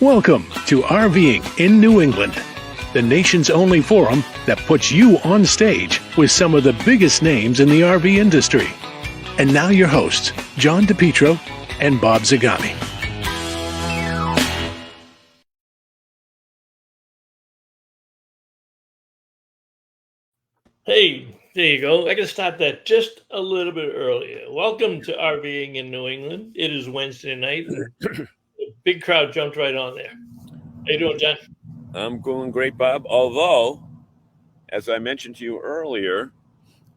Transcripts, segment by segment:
Welcome to RVing in New England, the nation's only forum that puts you on stage with some of the biggest names in the RV industry. And now your hosts, John DePietro and Bob Zagami. Hey, there you go. I can start that just a little bit earlier. Welcome to RVing in New England. It is Wednesday night. And a big crowd jumped right on there. How you doing, John? I'm going great, Bob. Although, as I mentioned to you earlier,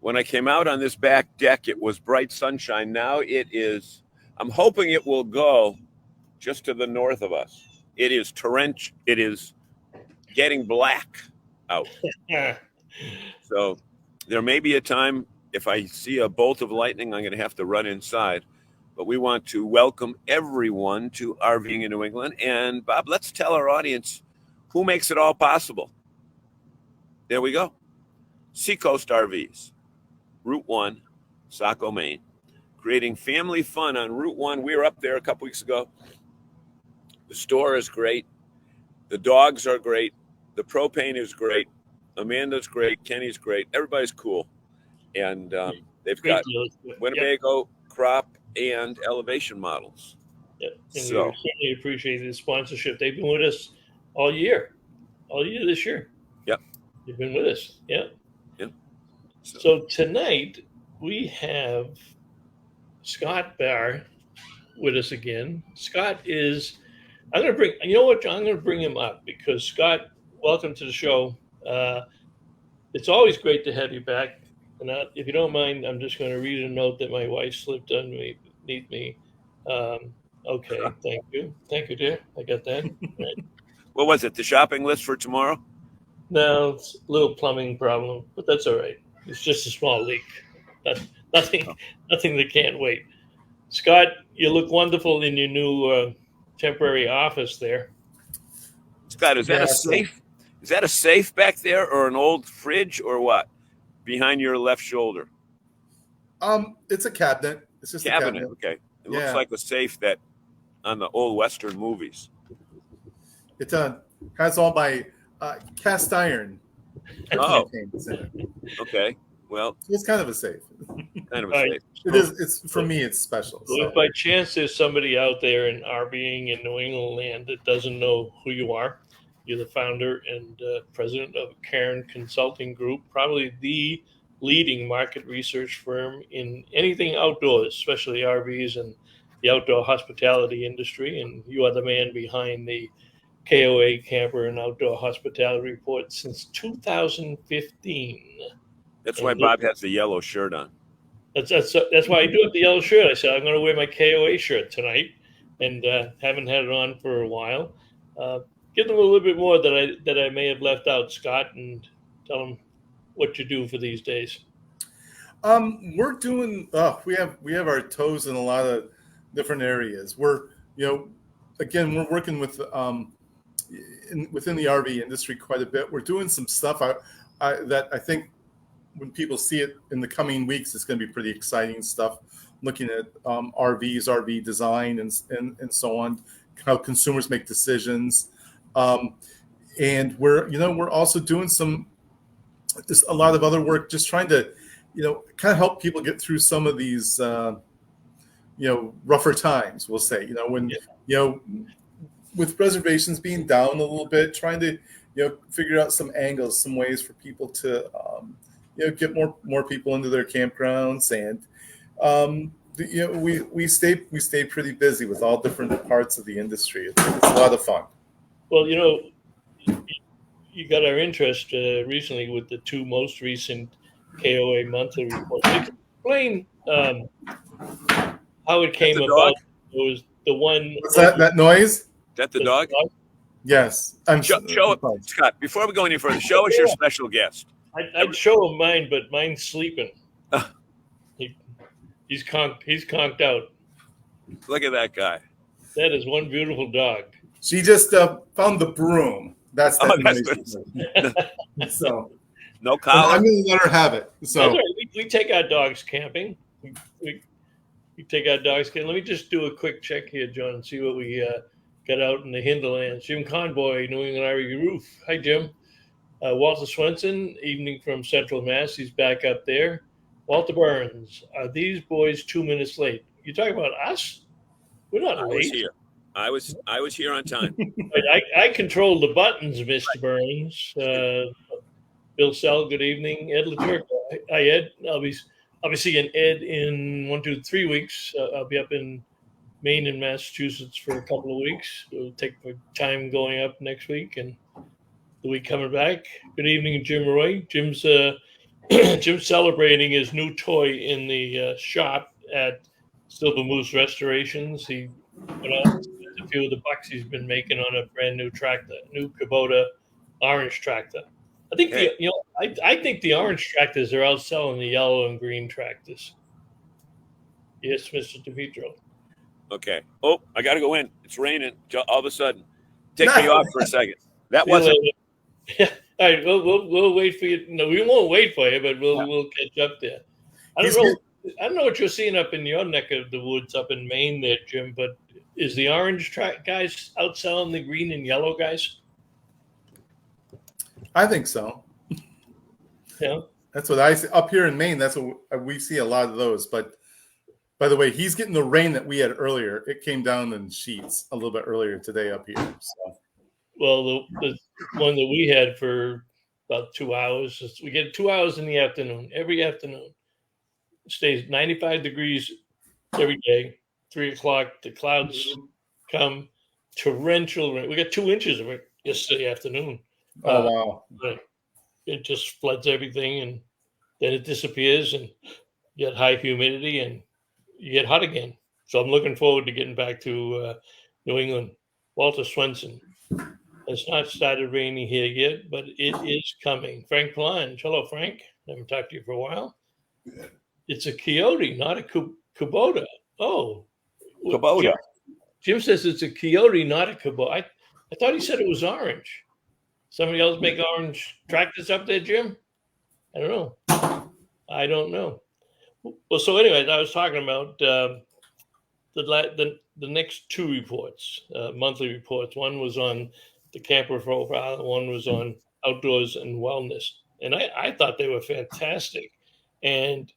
when I came out on this back deck, it was bright sunshine. Now it is, I'm hoping it will go just to the north of us. It is torrential. It is getting black out. Yeah. So there may be a time, if I see a bolt of lightning, I'm going to have to run inside. But we want to welcome everyone to RVing in New England. And Bob, let's tell our audience who makes it all possible. There we go. Seacoast RVs, Route 1, Saco, Maine. Creating family fun on Route 1. We were up there a couple weeks ago. The store is great. The dogs are great. The propane is great. Amanda's great. Kenny's great. Everybody's cool. And they've got Winnebago, crop, and elevation models. Yep. And so we certainly appreciate the sponsorship. They've been with us all year this year. Yep. They've been with us. Yeah. Yep. So tonight we have Scott Bahr with us again. Scott is, I'm going to bring, you know what, John, I'm going to bring him up because Scott, welcome to the show. It's always great to have you back. And if you don't mind, I'm just going to read a note that my wife slipped underneath me. Okay, thank you. Thank you, dear. I got that. Right. What was it, the shopping list for tomorrow? No, it's a little plumbing problem, but that's all right. It's just a small leak. Nothing that can't wait. Scott, you look wonderful in your new temporary office there. Scott, is that a safe? Is that a safe back there or an old fridge or what? Behind your left shoulder? It's a cabinet. It's just a cabinet. Okay. It looks like a safe that on the old Western movies. It has all my cast iron. Oh. Okay. Well, it's kind of a safe. Kind of a safe. It is. It's for me. It's special. So. If by chance there's somebody out there in RVing in New England land that doesn't know who you are, you're the founder and president of Cairn Consulting Group, probably the leading market research firm in anything outdoors, especially RVs and the outdoor hospitality industry. And you are the man behind the KOA Camper and Outdoor Hospitality Report since 2015. That's why Bob has the yellow shirt on. That's why I do have the yellow shirt. I said I'm going to wear my KOA shirt tonight, and haven't had it on for a while. Give them a little bit more that I may have left out, Scott, and tell them what you do for these days. We're doing. We have our toes in a lot of different areas. We're again we're working with within the RV industry quite a bit. We're doing some stuff that I think when people see it in the coming weeks, it's going to be pretty exciting stuff. Looking at RVs, RV design, and so on, how consumers make decisions. And we're also doing just a lot of other work, just trying to, kind of help people get through some of these, rougher times, we'll say, when, with reservations being down a little bit, trying to, figure out some angles, some ways for people to, get more people into their campgrounds. And, we stay pretty busy with all different parts of the industry. It's a lot of fun. Well, you got our interest recently with the two most recent KOA monthly reports. Explain how it came about. It was the one. What's that noise? Is that the dog? Yes. Show Scott, before we go any further, show us your special guest. I'd show him mine, but mine's sleeping. He's conked out. Look at that guy. That is one beautiful dog. She just found the broom. That's so no collar. I'm going to let her have it. So right. we take our dogs camping. We take our dogs camping. Let me just do a quick check here, John, and see what we got out in the hinterlands. Jim Conboy, New England RV Roof. Hi, Jim. Walter Swenson, evening from Central Mass. He's back up there. Walter Burns, are these boys 2 minutes late? You talking about us? We're not I late. was here. I was here on time. I control the buttons, Mr. Burns. Bill Sell, good evening. Ed LaTurka. Hi, Ed. I'll be seeing Ed in 3 weeks. I'll be up in Maine and Massachusetts for a couple of weeks. We'll take my time going up next week and the week coming back. Good evening, Jim Roy. Jim's celebrating his new toy in the shop at Silver Moose Restorations. He went out and spent a few of the bucks he's been making on a brand new tractor, new Kubota orange tractor. I think I think the orange tractors are outselling the yellow and green tractors. Yes, Mr. DePietro. Okay. Oh, I got to go in. It's raining all of a sudden. Take me off for a second. That wasn't. Yeah. All right. We'll wait for you. No, we won't wait for you, but we'll catch up there. I don't know what you're seeing up in your neck of the woods up in Maine there, Jim, but is the orange guys outselling the green and yellow guys? I think so. Yeah. That's what I see. Up here in Maine, that's what we see a lot of those. But by the way, he's getting the rain that we had earlier. It came down in sheets a little bit earlier today up here. So. Well, the one that we had for about 2 hours, we get 2 hours in the afternoon, every afternoon. It stays 95 degrees every day. 3 o'clock, the clouds come, torrential rain. We got 2 inches of it yesterday afternoon. Oh, wow. But it just floods everything, and then it disappears, and you get high humidity, and you get hot again. So I'm looking forward to getting back to New England. Walter Swenson. It's not started raining here yet, but it is coming. Frank Plange. Hello, Frank. Haven't talked to you for a while. It's a Coyote, not a Kubota. Oh. Kubota. Jim says it's a Coyote, not a Kubota. I thought he said it was orange. Somebody else make orange tractors up there, Jim? I don't know. Well, so anyways, I was talking about the next 2 reports, monthly reports. One was on the camper profile, and one was on outdoors and wellness. And I thought they were fantastic. And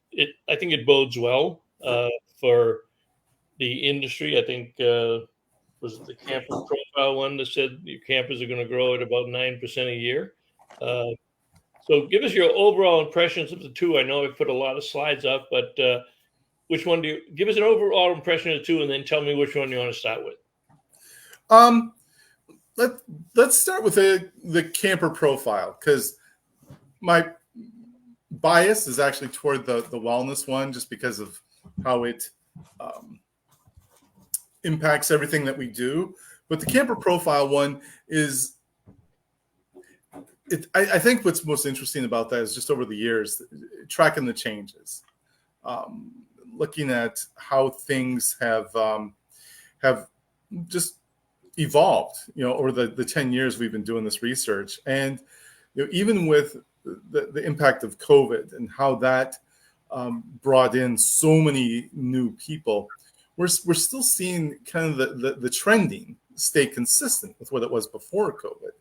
I think it bodes well for the industry. I think was it the camper profile one that said your campers are going to grow at about 9% a year. So give us your overall impressions of the two. I know I put a lot of slides up, but which one do you give us an overall impression of the two, and then tell me which one you want to start with? Let's start with the camper profile, because my bias is actually toward the wellness one, just because of how it impacts everything that we do. But the camper profile one is, I think what's most interesting about that is just over the years, tracking the changes, looking at how things have just evolved, over the 10 years we've been doing this research. And even with the impact of COVID and how that brought in so many new people, we're still seeing kind of the trending stay consistent with what it was before COVID,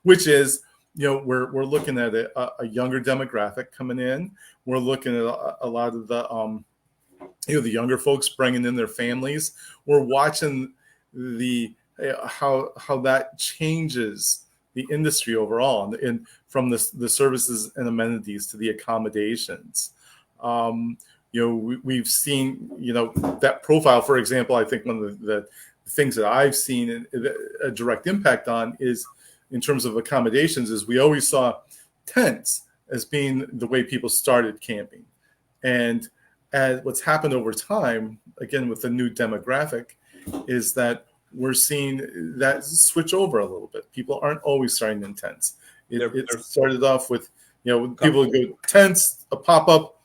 which is, we're looking at a younger demographic coming in. We're looking at a lot of the younger folks bringing in their families. We're watching how that changes the industry overall, and from the services and amenities to the accommodations. We've seen that profile. For example, I think one of the things that I've seen a direct impact on is, in terms of accommodations, is we always saw tents as being the way people started camping. And what's happened over time, again, with the new demographic, is that we're seeing that switch over a little bit. People aren't always starting in tents. It started off with, people would go tents, a pop-up,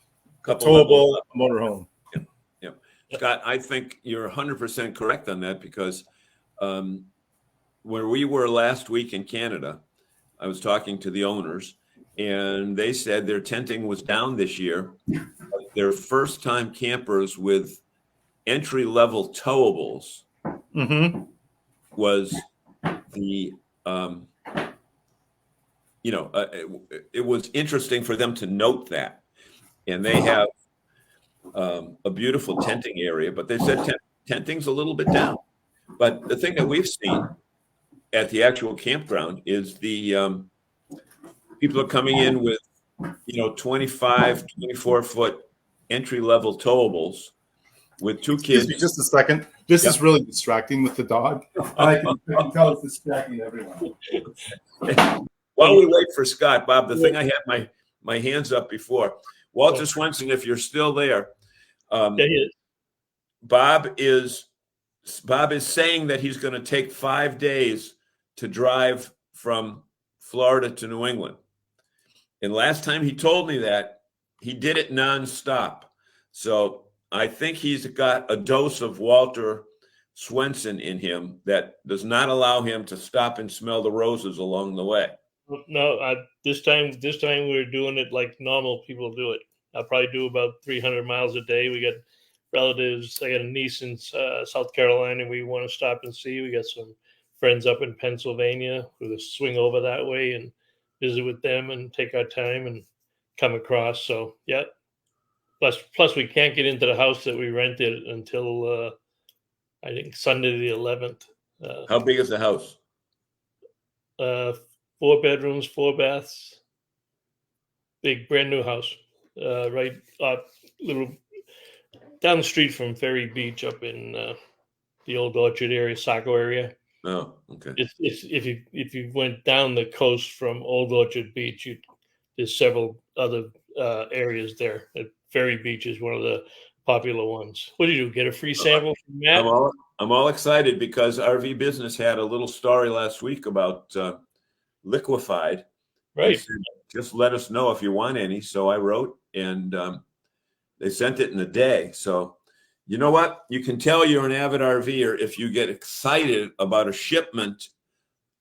a towable, a motorhome. Yeah. Scott, I think you're 100% correct on that, because where we were last week in Canada, I was talking to the owners, and they said their tenting was down this year. Their first-time campers with entry-level towables was the it was interesting for them to note that, and they have a beautiful tenting area, but they said tenting's a little bit down. But the thing that we've seen at the actual campground is the people are coming in with 25, 24-foot entry-level towables with two Excuse kids. me just a second. This is really distracting with the dog. I can tell it's distracting everyone. While we wait for Scott, Bob, the thing I had my hands up before. Walter Swenson, if you're still there, Bob is saying that he's going to take 5 days to drive from Florida to New England. And last time he told me that, he did it nonstop. So I think he's got a dose of Walter Swenson in him that does not allow him to stop and smell the roses along the way. No, this time we're doing it like normal people do it. I'll probably do about 300 miles a day. We got relatives. I got a niece in South Carolina we want to stop and see. We got some friends up in Pennsylvania. We'll swing over that way and visit with them and take our time and come across. So, yeah. Plus we can't get into the house that we rented until I think Sunday the 11th. How big is the house? 4 bedrooms, 4 baths. Big brand new house. Right little down the street from Ferry Beach up in the Old Orchard area, Saco area. Oh, okay. It's if you went down the coast from Old Orchard Beach, there's several other areas there. Ferry Beach is one of the popular ones. What did you do? Get a free sample from Matt? I'm all excited because RV Business had a little story last week about liquefied. Right. Said, just let us know if you want any. So I wrote, and they sent it in a day. So you know what? You can tell you're an avid RVer if you get excited about a shipment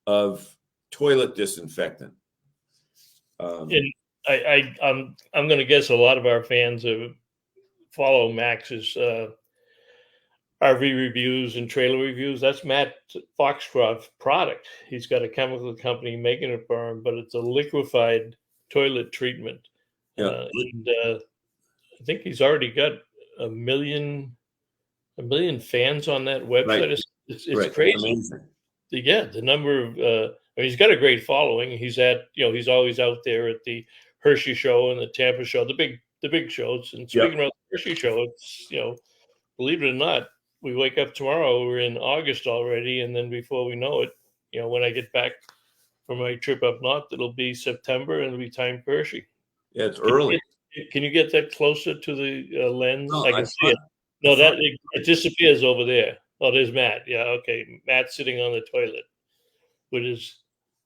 of toilet disinfectant. And I'm going to guess a lot of our fans follow Max's RV reviews and trailer reviews. That's Matt Foxcroft's product. He's got a chemical company making it for him, but it's a liquefied toilet treatment. Yeah. I think he's already got a million fans on that website. Right. It's crazy. Amazing. Yeah, the number of he's got a great following. He's he's always out there at the Hershey show and the Tampa show, the big shows. And speaking about the Hershey show, it's believe it or not, we wake up tomorrow, we're in August already, and then before we know it, when I get back from my trip up north, it'll be September and it'll be time for Hershey. Yeah, it's early. Can you get that closer to the lens? No, I can see it. No, it disappears over there. Oh, there's Matt. Yeah, okay. Matt's sitting on the toilet with his,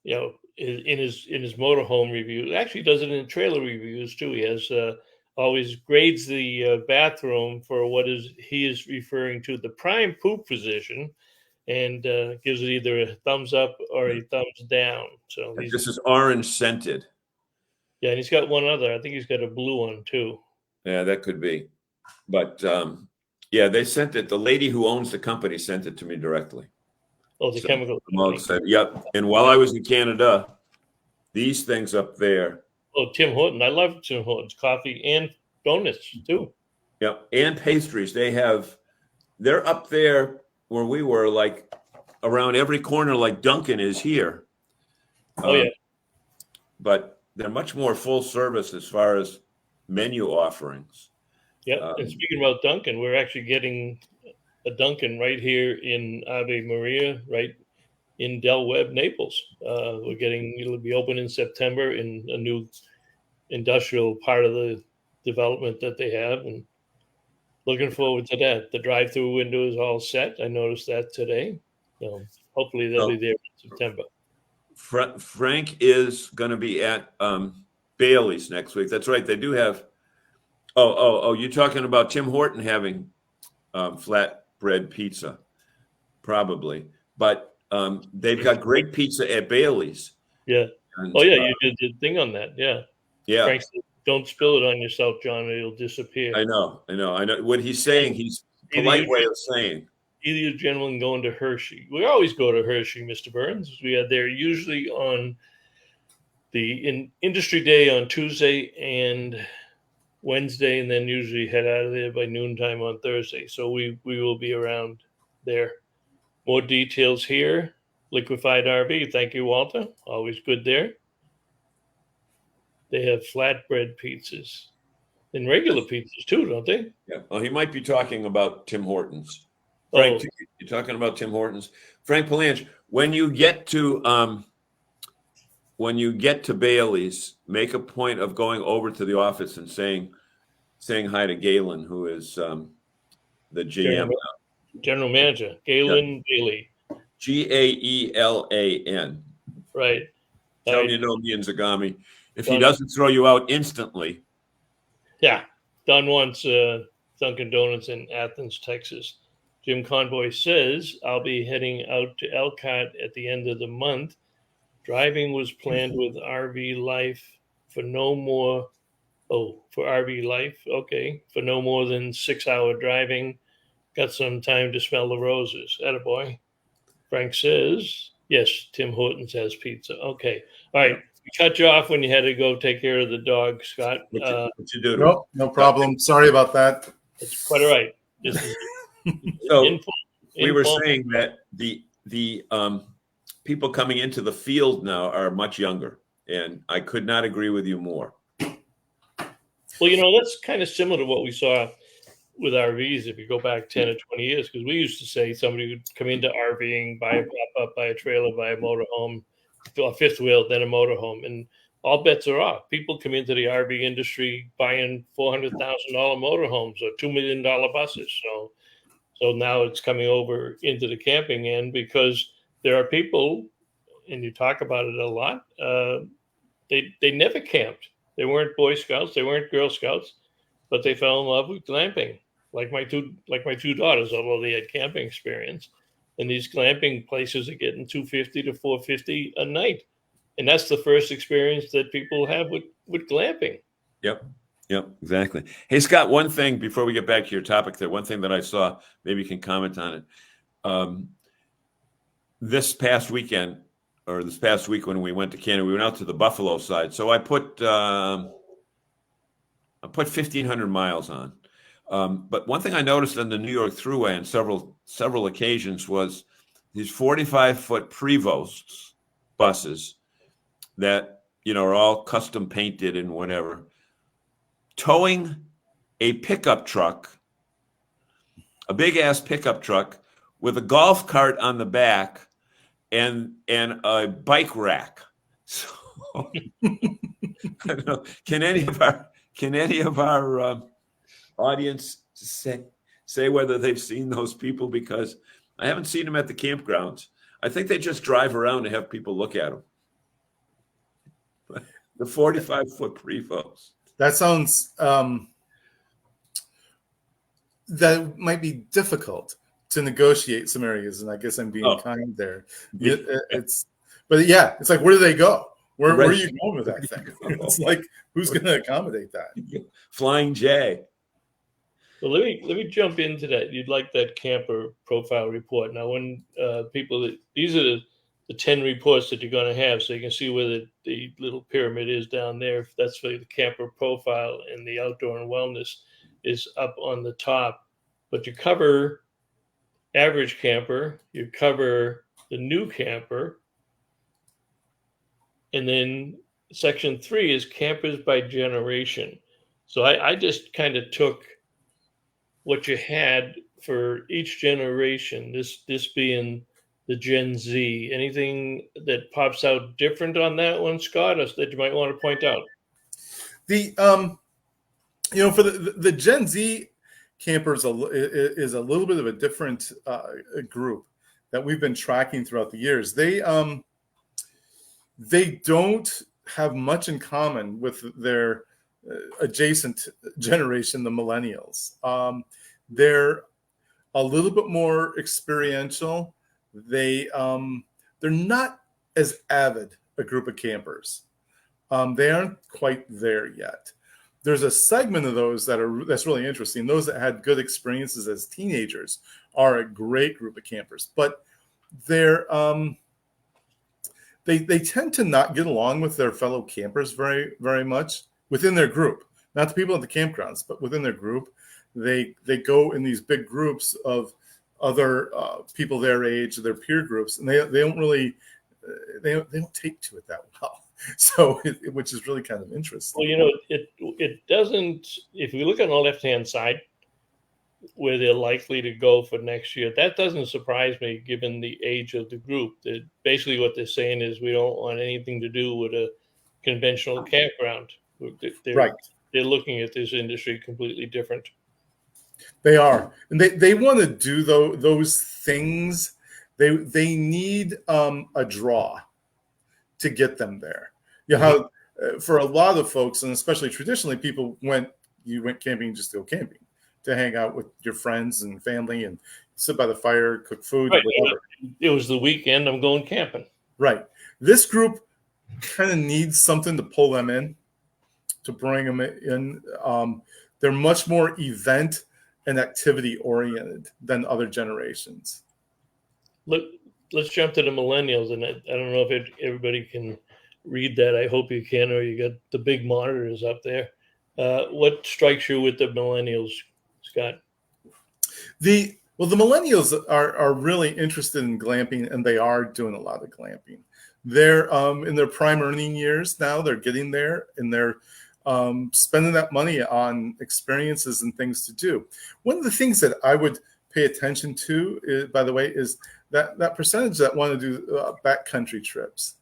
in his motorhome review. Actually, does it in trailer reviews too. He has always grades the bathroom for he is referring to the prime poop position, and gives it either a thumbs up or a thumbs down. So this is orange scented. Yeah, and he's got one other. I think he's got a blue one too. Yeah, that could be. But they sent it. The lady who owns the company sent it to me directly. Oh, the chemical company. Yep. And while I was in Canada, these things up there. Oh, Tim Horton. I love Tim Horton's coffee and donuts too. Yep. And pastries. They're up there where we were, like around every corner, like Dunkin' is here. Oh, yeah. But they're much more full service as far as menu offerings. Yeah. And speaking about Dunkin', we're actually getting a Dunkin' right here in Ave Maria, right in Del Webb, Naples. It'll be open in September in a new industrial part of the development that they have, and looking forward to that. The drive-through window is all set. I noticed that today. So hopefully they'll be there in September. Frank is going to be at Bailey's next week. That's right. They do have. Oh! You're talking about Tim Horton having flatbread pizza, probably. But they've got great pizza at Bailey's. Yeah. And, you did the thing on that. Yeah. Yeah. Frank said, don't spill it on yourself, John, or it'll disappear. I know. What he's saying, he's polite way of saying. either you gentlemen going to Hershey. We always go to Hershey, Mr. Burns. We are there usually on the industry day on Tuesday and Wednesday, and then usually head out of there by noontime on Thursday. So we will be around there. More details here. Liquefied RV. Thank you, Walter. Always good there. They have flatbread pizzas and regular pizzas too, don't they? Yeah. Well, he might be talking about Tim Hortons. Frank, you're talking about Tim Hortons. Frank Palange, when you get to Bailey's, make a point of going over to the office and saying hi to Galen, who is the GM, General Manager, Galen Bailey. Gaelan. Right. Tell him you know me and Zagami. If he doesn't throw you out instantly. Yeah. Done once, Dunkin' Donuts in Athens, Texas. Jim Conboy says, I'll be heading out to Elkhart at the end of the month. Driving was planned with RV Life for no more. For RV Life. Okay. For no more than 6-hour driving. Got some time to smell the roses. Attaboy. Frank says, yes, Tim Hortons has pizza. Okay. All right. We cut you off when you had to go take care of the dog, Scott. What you do? Nope, no problem. Sorry about that. It's quite all right. This is so we were saying that the people coming into the field now are much younger, and I could not agree with you more. Well, that's kind of similar to what we saw with RVs if you go back 10 or 20 years, because we used to say somebody would come into RVing, buy a pop-up, buy a trailer, buy a motorhome, a fifth wheel, then a motorhome, and all bets are off. People come into the RV industry buying $400,000 motorhomes or $2 million buses. So now it's coming over into the camping end because there are people, and you talk about it a lot, they never camped. They weren't Boy Scouts, they weren't Girl Scouts, but they fell in love with glamping, like my two daughters, although they had camping experience. And these glamping places are getting $250 to $450 a night. And that's the first experience that people have with glamping. Yep, exactly. Hey, Scott, one thing before we get back to your topic there, one thing that I saw, maybe you can comment on it. This past week when we went to Canada, we went out to the Buffalo side. So I put 1,500 miles on. But one thing I noticed on the New York Thruway on several occasions was these 45-foot Prevost buses that are all custom painted and whatever, towing a pickup truck, a big ass pickup truck with a golf cart on the back and a bike rack. So I don't know, can any of our audience say whether they've seen those people? Because I haven't seen them at the campgrounds. I think they just drive around to have people look at them. But the 45-foot Prevost. That sounds that might be difficult to negotiate some areas, and I guess I'm being kind there. It's like, where do they go? Where are you going with that thing? It's like, who's going to accommodate that? Flying J. Well, let me jump into that. You'd like that camper profile report. Now, when these are the 10 reports that you're going to have, so you can see where the little pyramid is down there. That's for the camper profile, and the outdoor and wellness is up on the top. But you cover average camper, you cover the new camper, and then section 3 is campers by generation. So I just kind of took what you had for each generation, this being the Gen Z. Anything that pops out different on that one, Scott, or that you might want to point out? The for the Gen Z campers is a little bit of a different group that we've been tracking throughout the years. They don't have much in common with their adjacent generation, the millennials. They're a little bit more experiential. They're not as avid a group of campers. They aren't quite there yet. there's a segment of those that's really interesting. Those that had good experiences as teenagers are a great group of campers, but they're they tend to not get along with their fellow campers very, very much within their group. Not the people at the campgrounds, but within their group, they go in these big groups of other people their age, their peer groups, and they don't really they don't take to it that well. So, which is really kind of interesting. Well, it doesn't. If we look on the left-hand side, where they're likely to go for next year, that doesn't surprise me given the age of the group. That basically what they're saying is we don't want anything to do with a conventional campground. They're looking at this industry completely different. They are, and they want to do those things. They need a draw to get them there. You know, how for a lot of folks, and especially traditionally, you went camping just to go camping, to hang out with your friends and family and sit by the fire, cook food, right. whatever. It was the weekend, I'm going camping. Right. This group kind of needs something to pull them in, to bring them in. They're much more event and activity oriented than other generations. Look, let's jump to the millennials, and I don't know if everybody can read that. I hope you can, or you got the big monitors up there. What strikes you with the millennials, Scott? The millennials are really interested in glamping, and they are doing a lot of glamping. They're in their prime earning years now. They're getting there, and they're spending that money on experiences and things to do. One of the things that I would pay attention to, by the way, is that percentage that want to do backcountry trips.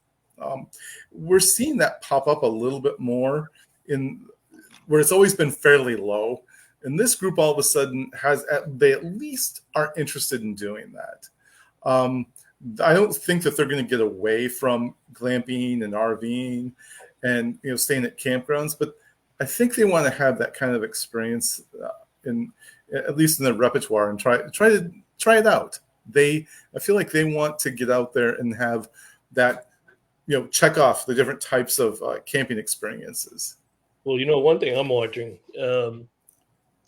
We're seeing that pop up a little bit more in where it's always been fairly low. And this group all of a sudden they at least are interested in doing that. I don't think that they're going to get away from glamping and RVing and staying at campgrounds, but I think they want to have that kind of experience at least in their repertoire, and try it out. I feel like they want to get out there and have that, check off the different types of camping experiences. Well, one thing I'm watching,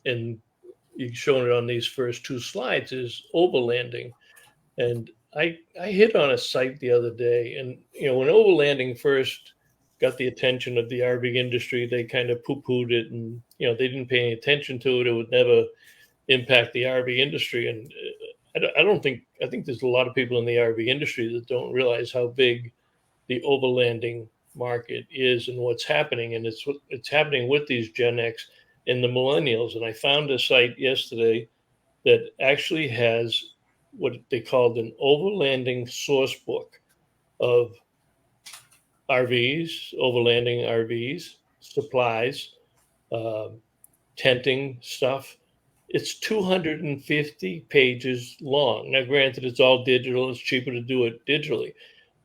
and you've shown it on these first two slides, is overlanding. And I hit on a site the other day, and when overlanding first got the attention of the RV industry, they kind of poo-pooed it, and they didn't pay any attention to it. It would never impact the RV industry. And I think there's a lot of people in the RV industry that don't realize how big the overlanding market is and what's happening. And it's happening with these Gen X and the millennials. And I found a site yesterday that actually has what they called an overlanding source book of RVs, overlanding RVs, supplies, tenting stuff. It's 250 pages long. Now, granted, it's all digital. It's cheaper to do it digitally.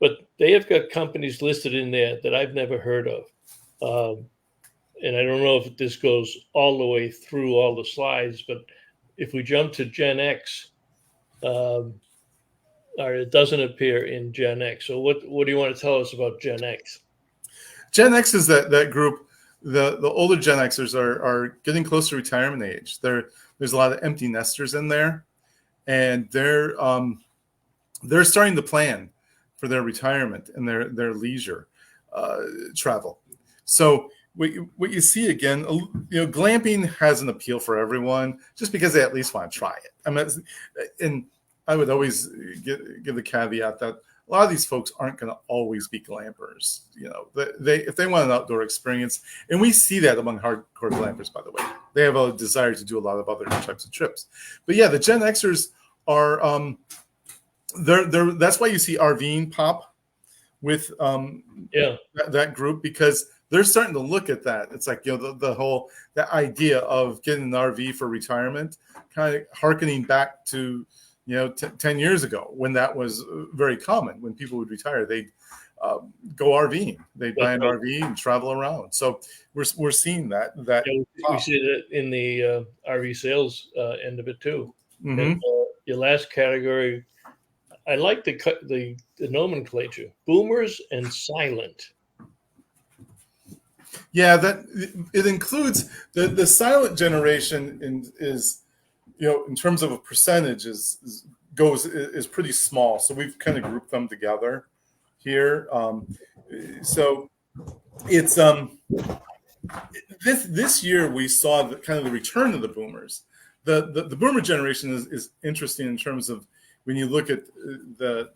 But they have got companies listed in there that I've never heard of. And I don't know if this goes all the way through all the slides, but if we jump to Gen X, or it doesn't appear in Gen X. So what do you want to tell us about Gen X? Gen X is that group. The older Gen Xers are getting close to retirement age. There's a lot of empty nesters in there, and they're starting to plan for their retirement and their leisure travel. So what you see again, glamping has an appeal for everyone, just because they at least want to try it. I mean, and I would always give the caveat that a lot of these folks aren't going to always be glampers. If they want an outdoor experience, and we see that among hardcore glampers, by the way, they have a desire to do a lot of other types of trips. But yeah, the Gen Xers are that's why you see RVing pop with that group, because they're starting to look at that. It's like the whole that idea of getting an RV for retirement, kind of hearkening back to 10 years ago, when that was very common. When people would retire, they'd go RVing. They'd buy an RV and travel around. So we're seeing that. We see that in the RV sales end of it too. Mm-hmm. And, your last category, I like the nomenclature: boomers and silent. Yeah, that it includes the silent generation is, in terms of a percentage is pretty small. So we've kind of grouped them together here. So it's this year we saw kind of the return of the boomers. The boomer generation is interesting in terms of when you look at the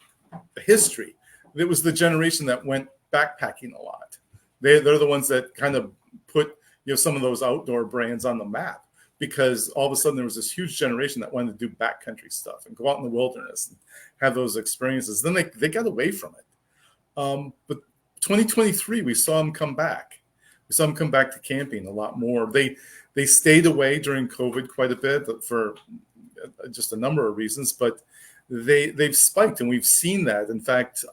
history. It was the generation that went backpacking a lot. They're the ones that kind of put some of those outdoor brands on the map, because all of a sudden there was this huge generation that wanted to do backcountry stuff and go out in the wilderness and have those experiences. Then they got away from it. But 2023, we saw them come back. We saw them come back to camping a lot more. They stayed away during COVID quite a bit for just a number of reasons, but they've spiked, and we've seen that. In fact,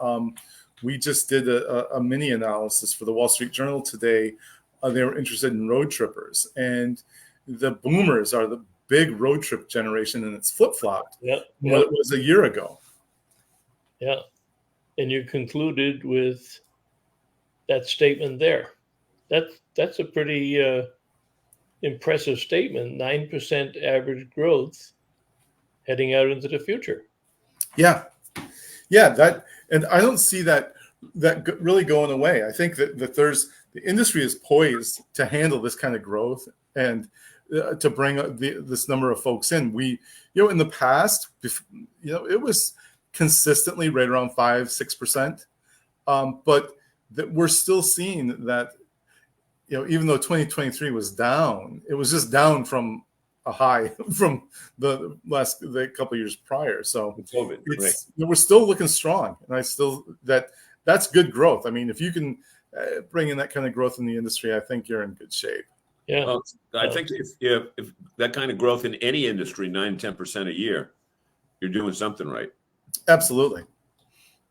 we just did a mini analysis for the Wall Street Journal today. They were interested in road trippers, and the boomers are the big road trip generation, and it's flip-flopped what it was a year ago. Yeah. And you concluded with that statement there. That's a pretty impressive statement. 9% average growth heading out into the future. Yeah. And I don't see that really going away. I think that the industry is poised to handle this kind of growth and to bring this number of folks in. We, in the past, it was consistently right around 5-6%, but that we're still seeing that, even though 2023 was down, it was just down from a high from the couple of years prior. So COVID, we're still looking strong, and that's good growth. I mean, if you can bring in that kind of growth in the industry, I think you're in good shape. Yeah, well, I think if that kind of growth in any industry, 9-10% a year, you're doing something right. Absolutely,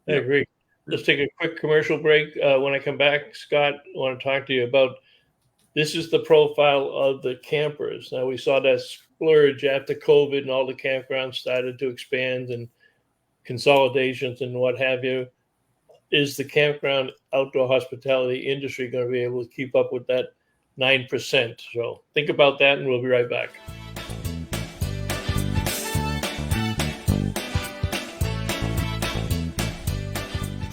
I agree. Let's take a quick commercial break. When I come back, Scott, I want to talk to you about. This is the profile of the campers. Now, we saw that splurge after COVID and all the campgrounds started to expand and consolidations and what have you. Is the campground outdoor hospitality industry going to be able to keep up with that 9%? So think about that, and we'll be right back.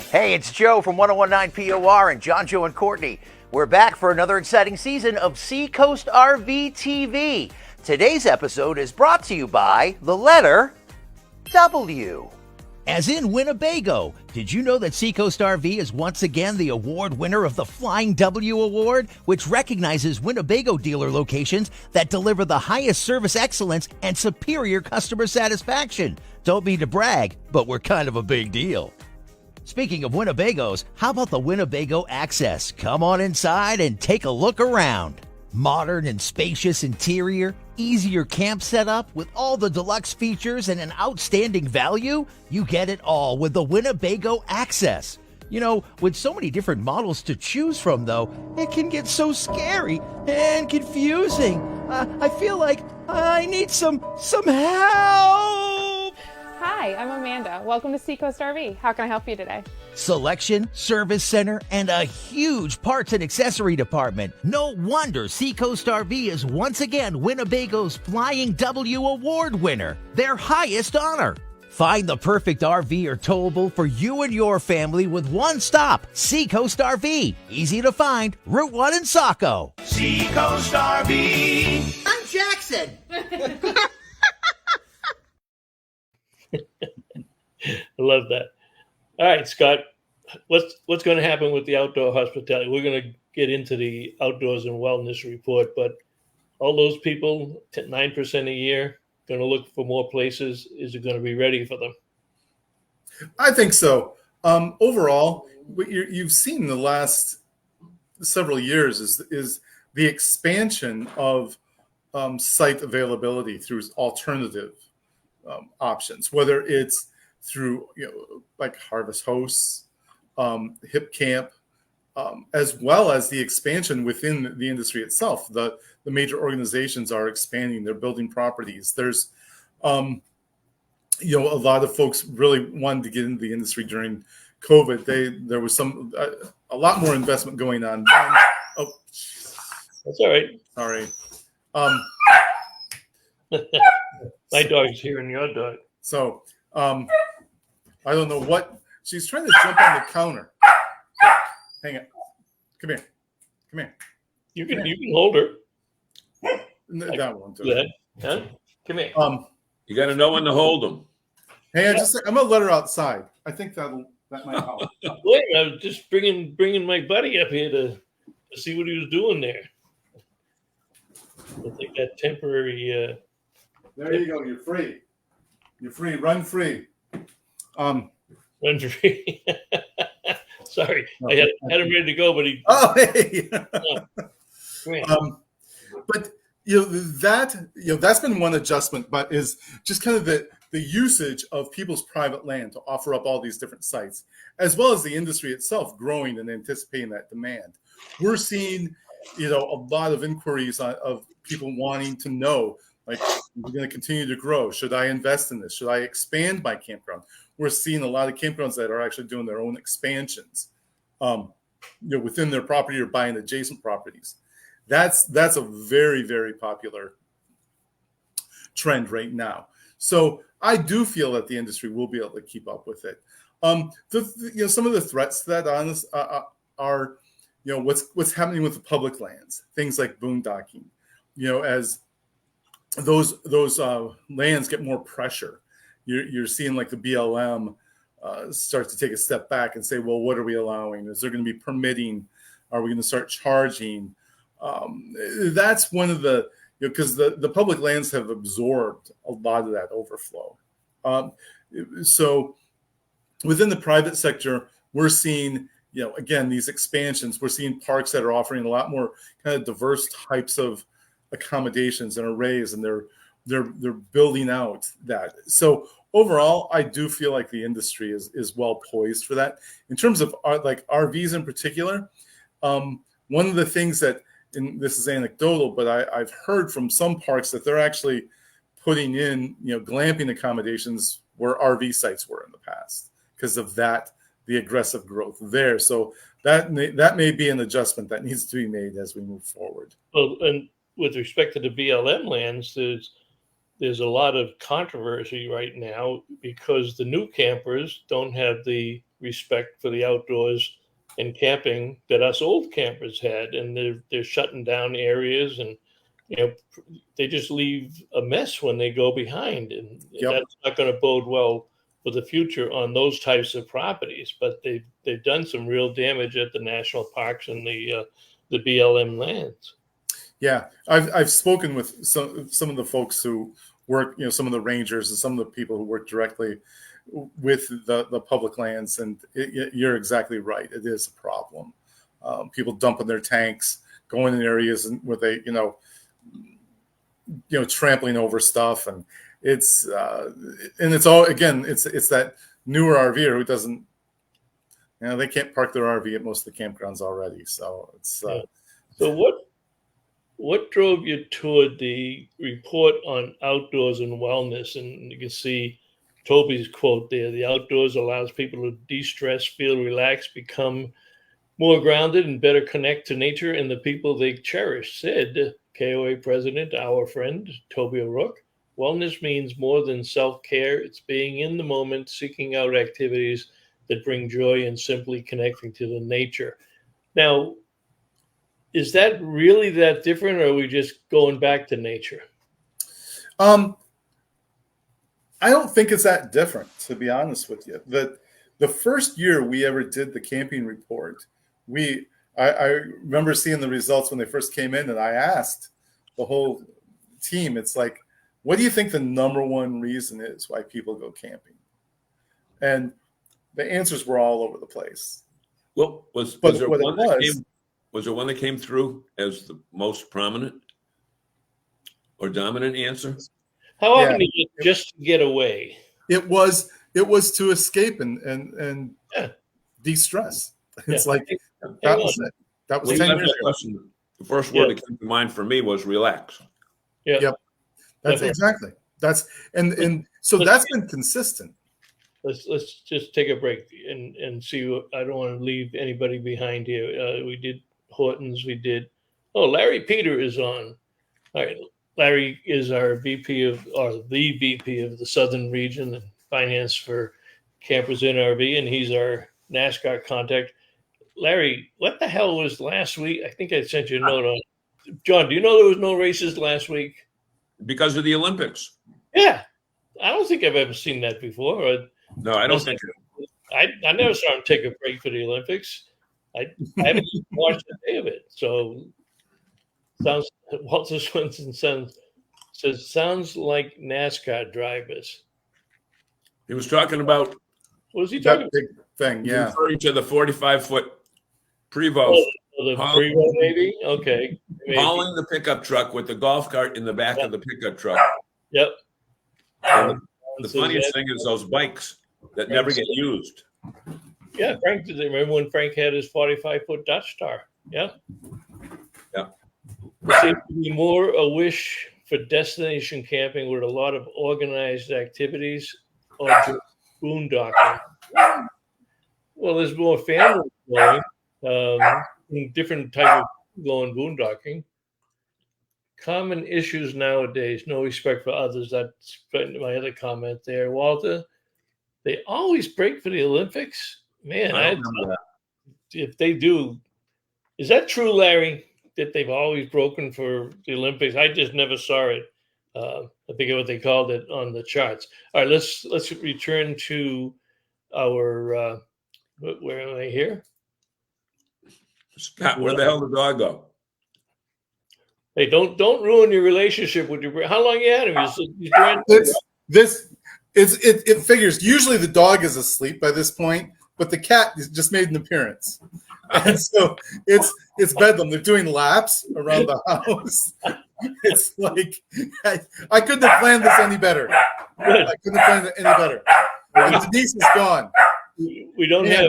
Hey, it's Joe from 1019 POR and John, Joe, and Courtney. We're back for another exciting season of Seacoast RV TV. Today's episode is brought to you by the letter W. As in Winnebago. Did you know that Seacoast RV is once again the award winner of the Flying W Award, which recognizes Winnebago dealer locations that deliver the highest service excellence and superior customer satisfaction? Don't mean to brag, but we're kind of a big deal. Speaking of Winnebagos, how about the Winnebago Access? Come on inside and take a look around. Modern and spacious interior, easier camp setup with all the deluxe features and an outstanding value? You get it all with the Winnebago Access. With so many different models to choose from, though, it can get so scary and confusing. I feel like I need some help. Hi, I'm Amanda. Welcome to Seacoast RV. How can I help you today? Selection, service center, and a huge parts and accessory department. No wonder Seacoast RV is once again Winnebago's Flying W Award winner, their highest honor. Find the perfect RV or towable for you and your family with one stop, Seacoast RV. Easy to find, Route 1 in Saco. Seacoast RV. I'm Jackson. I love that. All right, Scott, what's going to happen with the outdoor hospitality? We're going to get into the outdoors and wellness report, but all those people, 9% a year, going to look for more places. Is it going to be ready for them? I think so. Overall, what you've seen in the last several years is the expansion of site availability through alternative options, whether it's through like Harvest Hosts, Hip Camp, as well as the expansion within the industry itself. The major organizations are expanding; they're building properties. There's a lot of folks really wanted to get into the industry during COVID. There was a lot more investment going on then Oh, That's all right. sorry. My dog's hearing your dog. So, I don't know what she's trying to jump on the counter. Hang it. Come here. Come here. You can hold her. That won't do Do it. that. Huh? Come here. You got to know when to hold them. Hey, I'm gonna let her outside. I think that might help. Wait, I was just bringing my buddy up here to see what he was doing there. I think that temporary. There you go. You're free. You're free. Run free. Run free. Sorry, I had him ready to go, but he. Oh, hey. But that's been one adjustment, but is just kind of the usage of people's private land to offer up all these different sites, as well as the industry itself growing and anticipating that demand. We're seeing, a lot of inquiries of people wanting to know, like, we're going to continue to grow. Should I invest in this? Should I expand my campground? We're seeing a lot of campgrounds that are actually doing their own expansions, within their property or buying adjacent properties. That's a very, very popular trend right now. So I do feel that the industry will be able to keep up with it. Some of the threats to that are what's happening with the public lands, things like boondocking. As those lands get more pressure, you're seeing like the BLM start to take a step back and say, well, what are we allowing? Is there going to be permitting? Are we going to start charging? That's one of the, because the public lands have absorbed a lot of that overflow. So within the private sector, we're seeing, again, these expansions. We're seeing parks that are offering a lot more kind of diverse types of accommodations and arrays, and they're building out that. So overall, I do feel like the industry is well poised for that. In terms of like RVs in particular, one of the things that, and this is anecdotal, but I've heard from some parks that they're actually putting in, glamping accommodations where RV sites were in the past because of that, the aggressive growth there. So that may be an adjustment that needs to be made as we move forward. Well, and with respect to the BLM lands, there's a lot of controversy right now because the new campers don't have the respect for the outdoors and camping that us old campers had, and they're shutting down areas, and they just leave a mess when they go behind, and that's not going to bode well for the future on those types of properties. But they've done some real damage at the national parks and the BLM lands. Yeah, I've spoken with some of the folks who work, some of the rangers and some of the people who work directly with the public lands, and you're exactly right. It is a problem. People dumping their tanks, going in areas where they, trampling over stuff, and it's all, again, it's that newer RVer who doesn't, they can't park their RV at most of the campgrounds already. So it's so what drove you toward the report on outdoors and wellness? And you can see Toby's quote there: the outdoors allows people to de-stress, feel relaxed, become more grounded, and better connect to nature and the people they cherish, said KOA president, our friend, Toby O'Rourke. Wellness means more than self-care. It's being in the moment, seeking out activities that bring joy, and simply connecting to the nature. Now, is that really that different, or are we just going back to nature? I don't think it's that different, to be honest with you. The first year we ever did the camping report, I remember seeing the results when they first came in, and I asked the whole team, it's like, what do you think the number one reason is why people go camping? And the answers were all over the place. Well, was there one that came through as the most prominent or dominant answer? How often did you just get away? It was to escape and de-stress. It's like that was it. That was 10 years ago. The first word that came to mind for me was relax. Yeah. Yep. That's exactly. And so that's been consistent. Let's just take a break and see. I don't want to leave anybody behind here. We did Hortons. We did. Oh, Larry Peter is on. All right. Larry is our the VP of the Southern Region and Finance for Campers in RV, and he's our NASCAR contact. Larry, what the hell was last week? I think I sent you a note on. John, do you know there was no races last week? Because of the Olympics. Yeah. I don't think I've ever seen that before. No, I don't think so. I never saw him take a break for the Olympics. I haven't even watched a day of it. So Walter Swinson says sounds like NASCAR drivers. He was talking about what was he talking about? Big thing, yeah. Referring to the 45-foot Prevost. Oh, the Prevost, maybe? Okay. Maybe. Hauling the pickup truck with the golf cart in the back of the pickup truck. Yep. And the funniest thing is those bikes that never get used. Yeah, Frank, did they remember when Frank had his 45-foot Dutch Star? Yeah. Yeah. There seems to be more a wish for destination camping with a lot of organized activities or just boondocking. Well, there's more families going, different type of going boondocking. Common issues nowadays, no respect for others. That's my other comment there. Walter, they always break for the Olympics. Man, if they do, is that true, Larry, that they've always broken for the Olympics? I just never saw it. I think what they called it on the charts. All right, let's return to our, where am I here? Scott, where the hell did the dog go? Hey, don't ruin your relationship with your. How long you had him? It figures. Usually the dog is asleep by this point, but the cat just made an appearance, and so it's bedlam. They're doing laps around the house. It's like I couldn't have planned this any better. I couldn't have planned it any better. And Denise is gone. We don't have.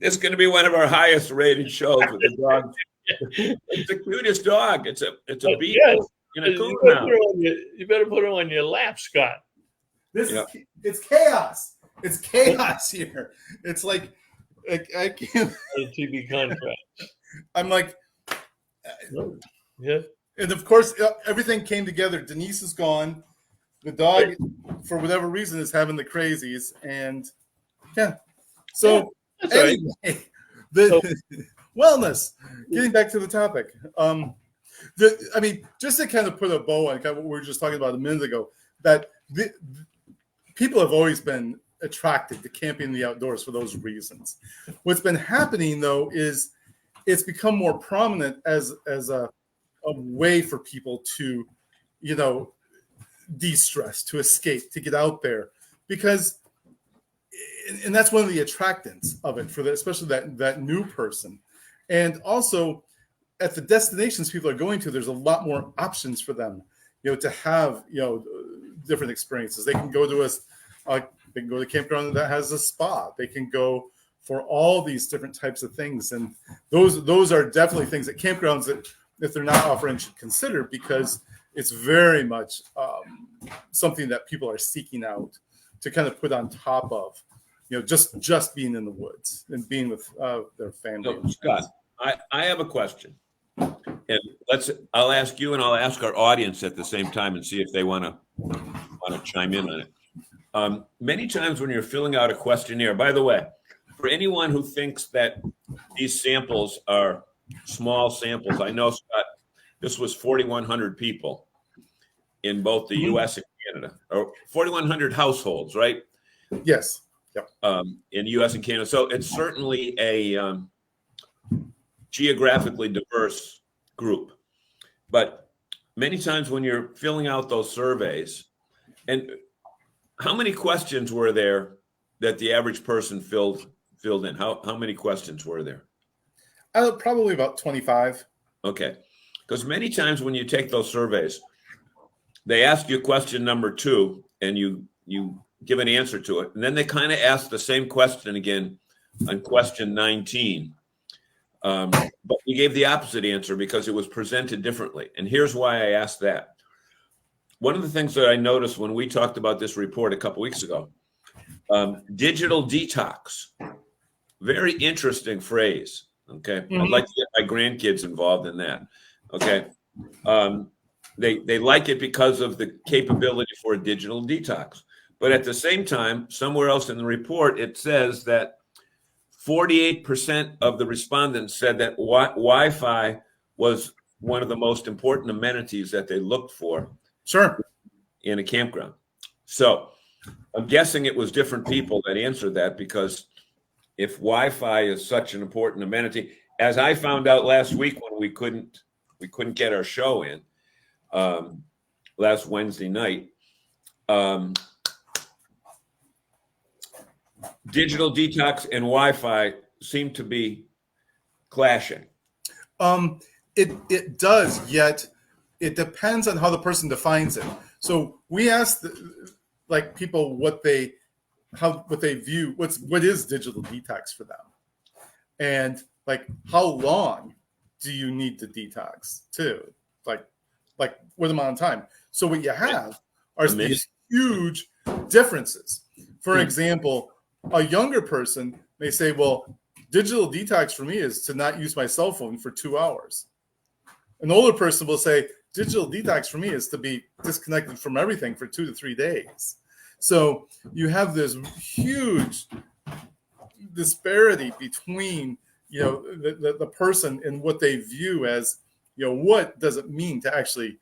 It's going to be one of our highest rated shows with the dog. It's the cutest dog. It's a beagle in a coon now. You better put him on your lap, Scott. It's chaos. It's chaos here. It's like I can't. TV contract. I'm like, yeah. And of course, everything came together. Denise is gone. The dog, for whatever reason, is having the crazies, and yeah. So anyway, wellness. Getting back to the topic. Just to kind of put a bow on kind of what we were just talking about a minute ago, that people have always been attracted to camping in the outdoors for those reasons. What's been happening though is it's become more prominent as a way for people to, de-stress, to escape, to get out there, because. And that's one of the attractants of it for especially that new person. And also at the destinations people are going to, there's a lot more options for them, to have, different experiences. They can go to they can go to a campground that has a spa. They can go for all these different types of things. And those are definitely things that campgrounds that if they're not offering should consider, because it's very much something that people are seeking out to kind of put on top of. Just being in the woods and being with their family. So, Scott, I have a question, and I'll ask you and I'll ask our audience at the same time and see if they want to chime in on it. Many times when you're filling out a questionnaire, by the way, for anyone who thinks that these samples are small samples, I know, Scott, this was 4,100 people in both the U.S. and Canada, or 4,100 households, right? Yes. Yep. In the U.S. and Canada. So it's certainly a geographically diverse group. But many times when you're filling out those surveys, and how many questions were there that the average person filled in? How many questions were there? Probably about 25. Okay. Because many times when you take those surveys, they ask you question number 2, and you give an answer to it. And then they kind of ask the same question again on question 19. But you gave the opposite answer because it was presented differently. And here's why I asked that. One of the things that I noticed when we talked about this report a couple weeks ago, digital detox very interesting phrase. Okay. Mhm. I'd like to get my grandkids involved in that. Okay. They like it because of the capability for a digital detox. But at the same time, somewhere else in the report, it says that 48% of the respondents said that Wi-Fi was one of the most important amenities that they looked for Sure. in a campground. So I'm guessing it was different people that answered that, because if Wi-Fi is such an important amenity, as I found out last week when we couldn't get our show in last Wednesday night, digital detox and Wi-Fi seem to be clashing. It does, yet it depends on how the person defines it. So we asked people what they view, what is digital detox for them, and like how long do you need to detox too, like what amount of time. So what you have are these huge differences. For example, a younger person may say, well, digital detox for me is to not use my cell phone for 2 hours. An older person will say, digital detox for me is to be disconnected from everything for 2 to 3 days. So you have this huge disparity between, the person and what they view as, what does it mean to actually,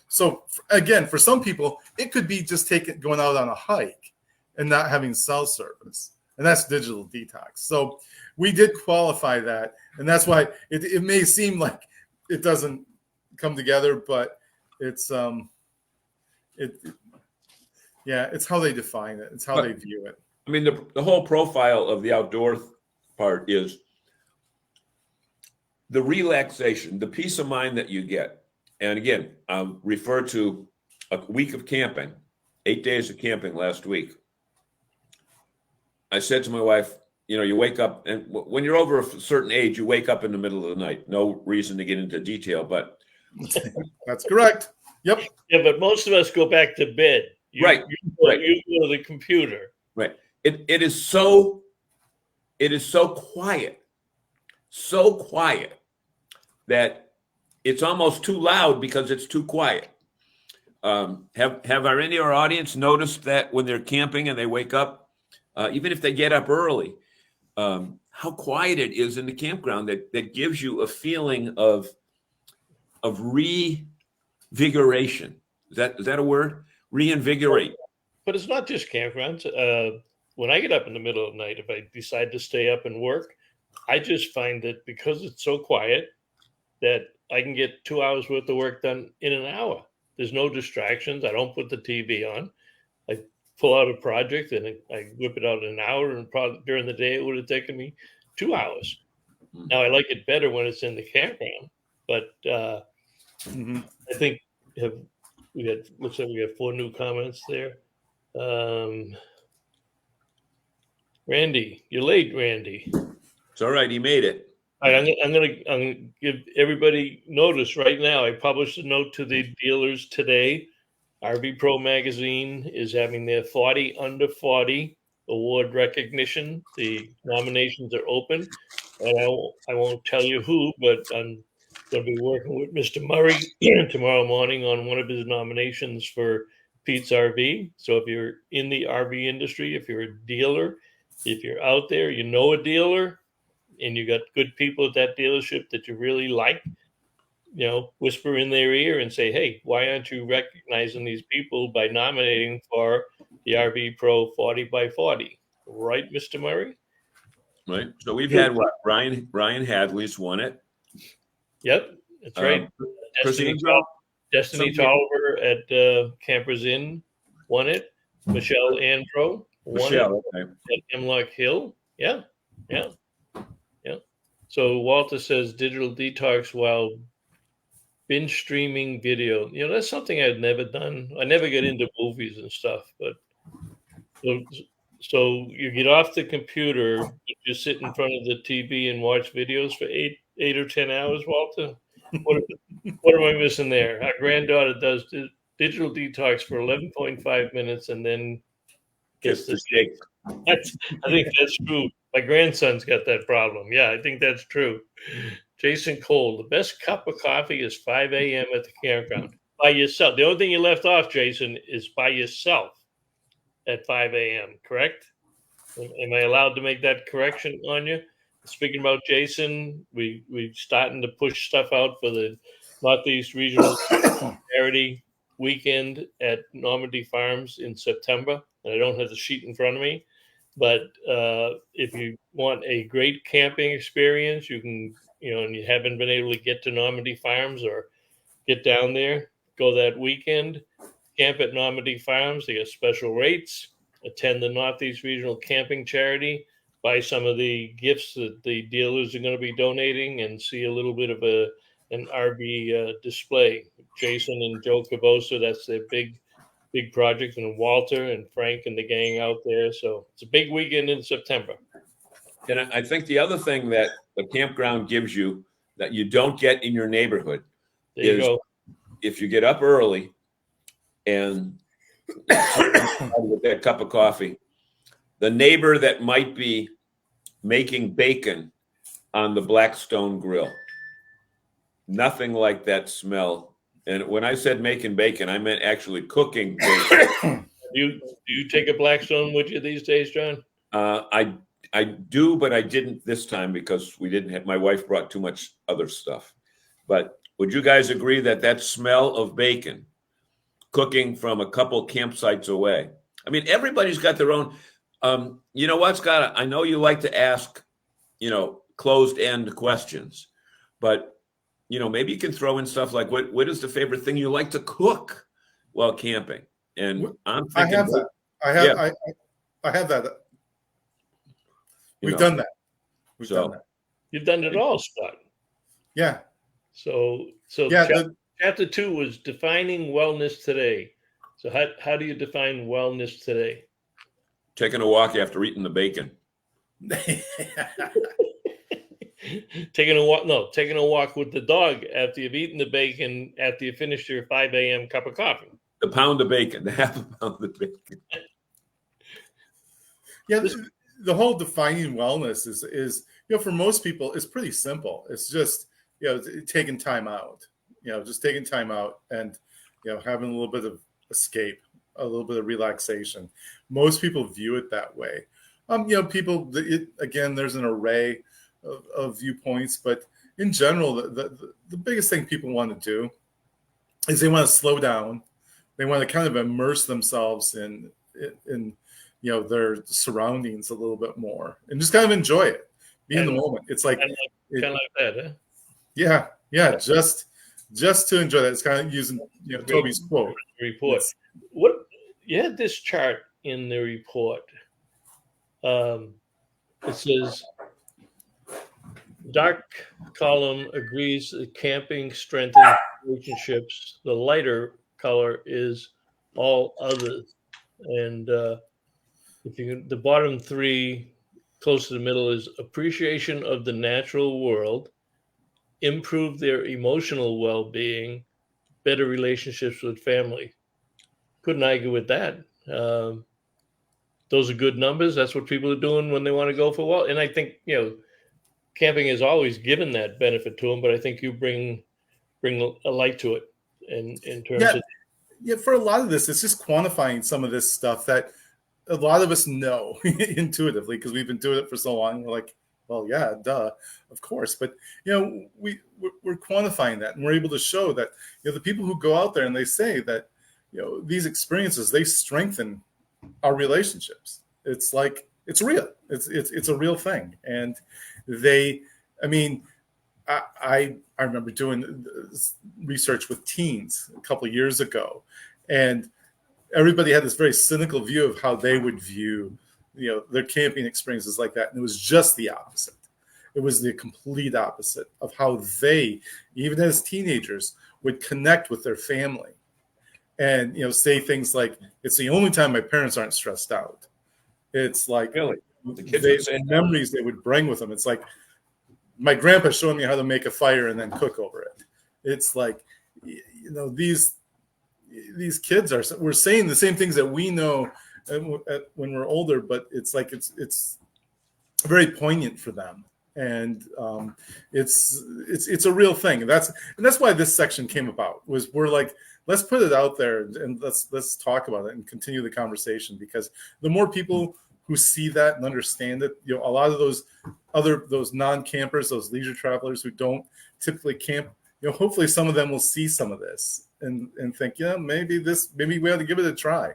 so again, for some people, it could be just going out on a hike and not having cell service. And that's digital detox. So we did qualify that. And that's why it may seem like it doesn't come together, but it's it's how they define it. It's how they view it. I mean, the whole profile of the outdoor part is the relaxation, the peace of mind that you get. And again, I'll refer to a week of camping, 8 days of camping last week. I said to my wife, you wake up, and when you're over a certain age, you wake up in the middle of the night. No reason to get into detail, but that's correct. Yep. Yeah, but most of us go back to bed. Right. You go to the computer. Right. It is so quiet, that it's almost too loud because it's too quiet. Have any of our audience noticed that when they're camping and they wake up, even if they get up early, how quiet it is in the campground that gives you a feeling of reinvigoration. Is that a word? Reinvigorate. But it's not just campgrounds. When I get up in the middle of the night, if I decide to stay up and work, I just find that because it's so quiet that I can get 2 hours worth of work done in an hour. There's no distractions. I don't put the TV on. I pull out a project and I whip it out in an hour, and probably during the day it would have taken me 2 hours. Now I like it better when it's in the campground, but I think looks like we got 4 new comments there. Randy, you're late, Randy. It's all right. He made it. All right, I'm gonna give everybody notice right now. I published a note to the dealers today. RV Pro Magazine is having their 40 Under 40 award recognition. The nominations are open, and I won't tell you who, but I'm going to be working with Mr. Murray tomorrow morning on one of his nominations for Pete's RV. So if you're in the RV industry, if you're a dealer, if you're out there, you know a dealer, and you got good people at that dealership that you really like, whisper in their ear and say, hey, why aren't you recognizing these people by nominating for the RV Pro 40 by 40? Right, Mr. Murray? Right. So we've had what? Ryan Hadley's won it. Yep, that's right. Destiny Tolliver at Campers Inn won it. Michelle Andro won it at Hemlock Hill. Yeah. So Walter says digital detox while binge streaming video. That's something I've never done. I never get into movies and stuff, but so you get off the computer, you sit in front of the TV and watch videos for 8 or 10 hours, Walter. What am I missing there? Our granddaughter does digital detox for 11.5 minutes and then gets the shake. I think that's true. My grandson's got that problem. Yeah, I think that's true. Jason Cole, the best cup of coffee is 5 a.m. at the campground by yourself. The only thing you left off, Jason, is by yourself at 5 a.m., correct? Am I allowed to make that correction on you? Speaking about Jason, we're starting to push stuff out for the Northeast Regional Charity Weekend at Normandy Farms in September. And I don't have the sheet in front of me, but if you want a great camping experience, you can, and you haven't been able to get to Normandy Farms or get down there, go that weekend, camp at Normandy Farms. They got special rates. Attend the Northeast Regional Camping Charity, buy some of the gifts that the dealers are going to be donating, and see a little bit of an RV display. Jason and Joe Cavosa, that's their big project, and Walter and Frank and the gang out there. So it's a big weekend in September. And I think the other thing that the campground gives you that you don't get in your neighborhood is if you get up early and with that cup of coffee, the neighbor that might be making bacon on the Blackstone grill, nothing like that smell. And when I said making bacon, I meant actually cooking bacon. Do you take a Blackstone with you these days, John? I do, but I didn't this time because we didn't have, my wife brought too much other stuff. But would you guys agree that that smell of bacon cooking from a couple campsites away? I mean, everybody's got their own. You know what, Scott? I know you like to ask, closed-end questions, but maybe you can throw in stuff like, what is the favorite thing you like to cook while camping? And I'm thinking, I have that. We've done that. You've done it all, Scott. Yeah. So yeah, chapter 2 was defining wellness today. So how do you define wellness today? Taking a walk after eating the bacon. Taking a walk with the dog after you've eaten the bacon, after you finish your 5 a.m. cup of coffee. The pound of bacon, the half a pound of bacon. Yeah, the whole defining wellness is for most people, it's pretty simple. It's just, taking time out, just taking time out and, having a little bit of escape, a little bit of relaxation. Most people view it that way. People, again, there's an array of viewpoints, but in general, the biggest thing people want to do is they want to slow down. They want to kind of immerse themselves in their surroundings a little bit more and just kind of enjoy it, be in the moment. It's like kind of like that, huh? Yeah, just to enjoy that. It's kind of using Toby's quote. Report. What you had this chart in the report. It says dark column agrees that camping strengthens relationships. The lighter color is all others. And the bottom three, close to the middle, is appreciation of the natural world, improve their emotional well-being, better relationships with family. Couldn't argue with that. Those are good numbers. That's what people are doing when they want to go for a while. And I think, camping has always given that benefit to them, but I think you bring a light to it in terms of. Yeah, for a lot of this, it's just quantifying some of this stuff that a lot of us know intuitively because we've been doing it for so long. We're like, well, yeah, duh, of course. But, we're quantifying that, and we're able to show that, the people who go out there and they say that, these experiences, they strengthen our relationships. It's like, it's real. It's a real thing. And I remember doing research with teens a couple of years ago, and everybody had this very cynical view of how they would view, their camping experiences like that. And it was just the opposite. It was the complete opposite of how they, even as teenagers, would connect with their family and, say things like, it's the only time my parents aren't stressed out. It's like really? The kids memories they would bring with them. It's like, my grandpa showing me how to make a fire and then cook over it. It's like, these kids we're saying the same things that we know when we're older, but it's like, it's very poignant for them. And it's a real thing. And that's why this section came about. Was we're like, let's put it out there and let's talk about it and continue the conversation, because the more people who see that and understand it, a lot of those non-campers, those leisure travelers who don't typically camp, hopefully some of them will see some of this and think, maybe we ought to give it a try.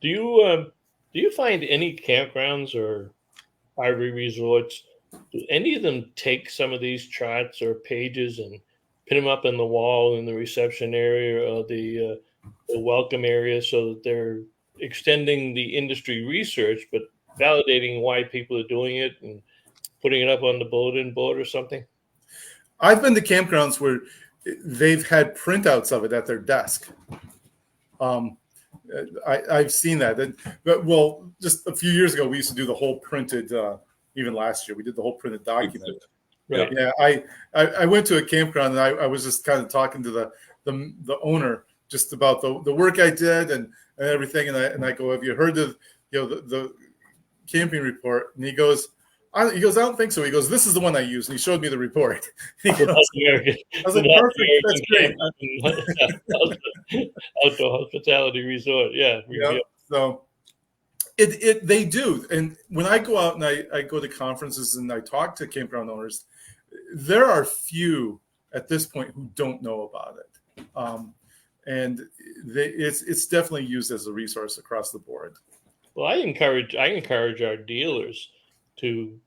Do you find any campgrounds or RV resorts, do any of them take some of these charts or pages and pin them up in the wall in the reception area or the welcome area, so that they're extending the industry research, but validating why people are doing it and putting it up on the bulletin board or something? I've been to campgrounds where they've had printouts of it at their desk. I've seen that. Well, just a few years ago, we used to do the whole printed. Even last year, we did the whole printed document. Right. Yeah, I went to a campground and I was just kind of talking to the owner just about the work I did and everything. And I go, have you heard of the camping report? And he goes, I don't think so. He goes, this is the one I use. And he showed me the report. He goes, I was like, perfect. That's great. Outdoor hospitality resort. Yeah. So they do. And when I go out and I go to conferences and I talk to campground owners, there are few at this point who don't know about it. And it's definitely used as a resource across the board. Well, I encourage our dealers to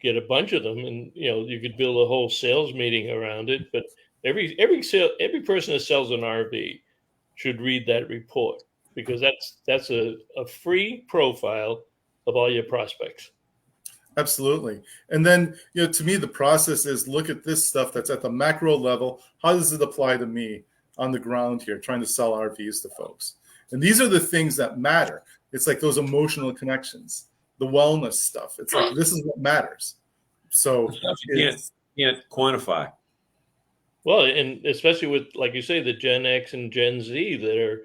get a bunch of them, and you could build a whole sales meeting around it. But every person that sells an RV should read that report, because that's a free profile of all your prospects. Absolutely. And then, to me, the process is look at this stuff that's at the macro level. How does it apply to me on the ground here, trying to sell RVs to folks? And these are the things that matter. It's like those emotional connections, the wellness stuff. It's like, this is what matters. So you can't quantify. Well, and especially with, like you say, the Gen X and Gen Z that are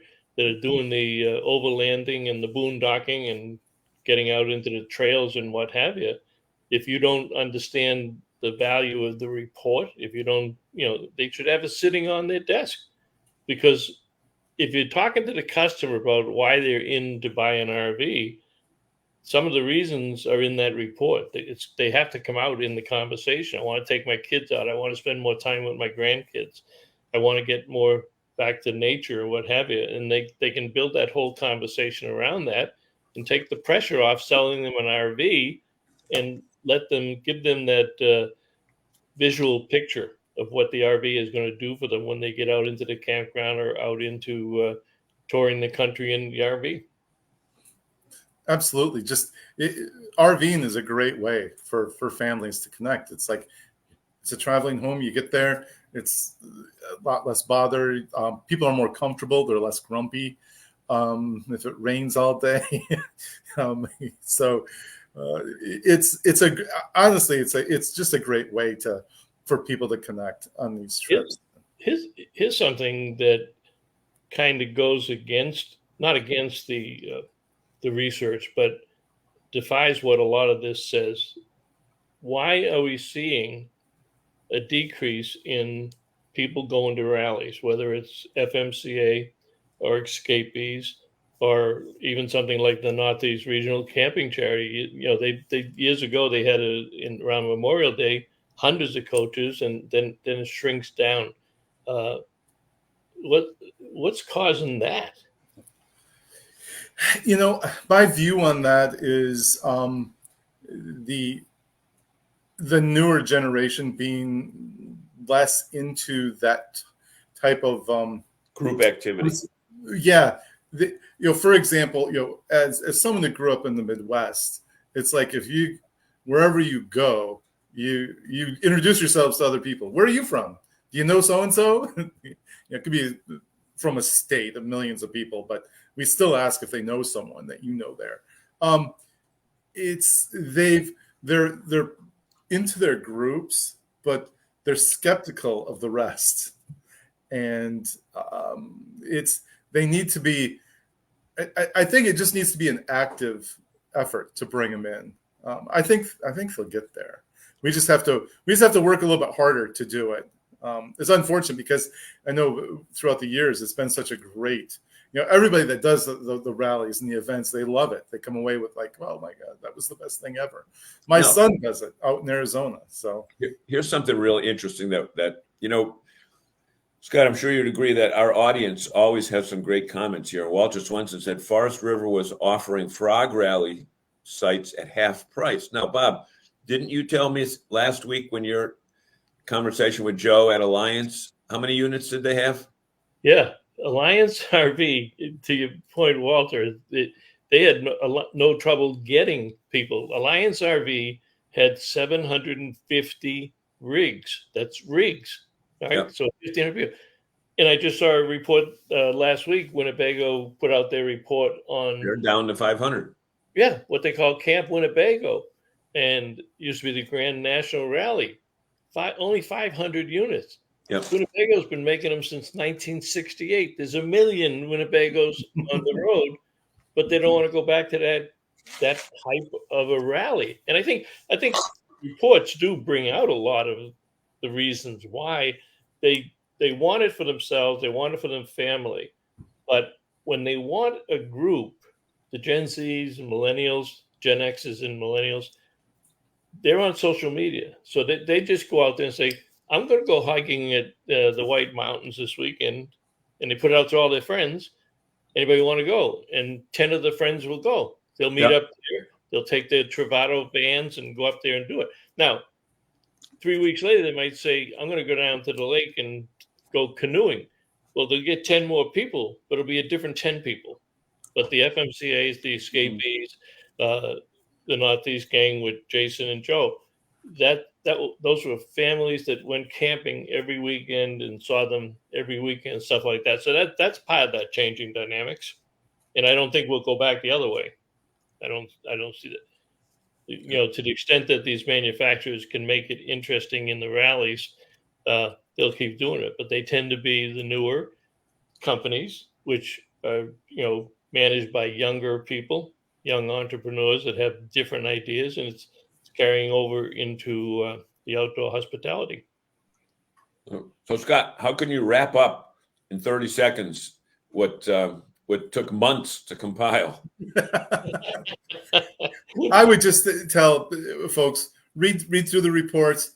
doing the overlanding and the boondocking and getting out into the trails and what have you. If you don't understand the value of the report, if you don't, they should have it sitting on their desk, because if you're talking to the customer about why they're in to buy an RV, some of the reasons are in that report. They have to come out in the conversation. I want to take my kids out. I want to spend more time with my grandkids. I want to get more back to nature or what have you. And they can build that whole conversation around that and take the pressure off selling them an RV and give them that visual picture of what the RV is going to do for them when they get out into the campground or out into touring the country in the RV. Absolutely. RVing is a great way for families to connect. It's like, it's a traveling home. You get there, it's a lot less bother. People are more comfortable. They're less grumpy. If it rains all day. It's just a great way for people to connect on these trips. Here's something that kind of goes not against the research, but defies what a lot of this says. Why are we seeing a decrease in people going to rallies, whether it's FMCA or Escapees or even something like the Northeast Regional Camping Charity? They years ago they had around Memorial Day hundreds of coaches, and then it shrinks down. What's causing that? My view on that is the newer generation being less into that type of group activity. Yeah. For example, as someone that grew up in the Midwest, it's like wherever you go, you introduce yourselves to other people. Where are you from? Do you know so-and-so? It could be from a state of millions of people, but we still ask if they know someone that there. They're into their groups, but they're skeptical of the rest, and they need to be. I think it just needs to be an active effort to bring them in. I think they'll get there. We just have to work a little bit harder to do it. It's unfortunate because I know throughout the years it's been such a great, everybody that does the rallies and the events, they love it. They come away with like, oh my God, that was the best thing ever. My son does it out in Arizona. So here's something really interesting that Scott, I'm sure you'd agree that our audience always has some great comments here. Walter Swenson said Forest River was offering frog rally sites at half price. Now, Bob, didn't you tell me last week when your conversation with Joe at Alliance, how many units did they have? Yeah, Alliance RV, to your point, Walter, they had no trouble getting people. Alliance RV had 750 rigs. That's rigs, right? Yep. So 1,500 people. And I just saw a report last week. Winnebago put out their report on. They're down to 500. Yeah, what they call Camp Winnebago, and used to be the Grand National Rally. Only 500 units. Yep. Winnebago's been making them since 1968. There's a million Winnebagos on the road, but they don't want to go back to that type of a rally. And I think reports do bring out a lot of the reasons why they want it for themselves, they want it for their family. But when they want a group, the Gen Zs and millennials, Gen Xs and millennials, they're on social media. So they just go out there and say, I'm going to go hiking at the White Mountains this weekend. And they put it out to all their friends. Anybody want to go? And 10 of the friends will go. They'll meet up there. They'll take their Travato vans and go up there and do it. Now, 3 weeks later, they might say, I'm going to go down to the lake and go canoeing. Well, they'll get 10 more people, but it'll be a different 10 people. But the FMCAs, the escapees, the Northeast Gang with Jason and Joe, those were families that went camping every weekend and saw them every weekend, stuff like that. So that's part of that changing dynamics. And I don't think we'll go back the other way. I don't see that. To the extent that these manufacturers can make it interesting in the rallies, they'll keep doing it. But they tend to be the newer companies, which are, managed by younger people, young entrepreneurs that have different ideas, and it's carrying over into the outdoor hospitality. So, Scott, how can you wrap up in 30 seconds what took months to compile? I would just tell folks, read through the reports,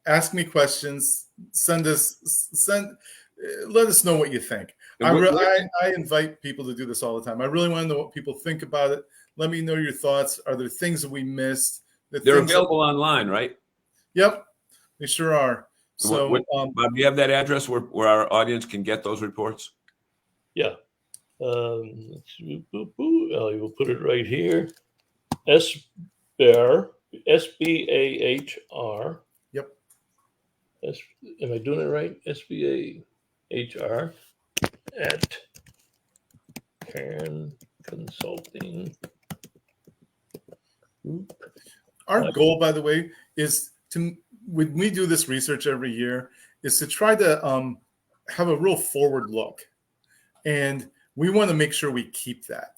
ask me questions, let us know what you think. I invite people to do this all the time. I really want to know what people think about it. Let me know your thoughts. Are there things that we missed? They're available online, right? Yep, they sure are. So, Bob, do you have that address where our audience can get those reports? Yeah. Let's see. We'll put it right here. SBAHR, SBAHR. Yep. Am I doing it right? SBAHR at Cairn Consulting Group. Our goal, by the way, is when we do this research every year, is to try to have a real forward look. And we want to make sure we keep that.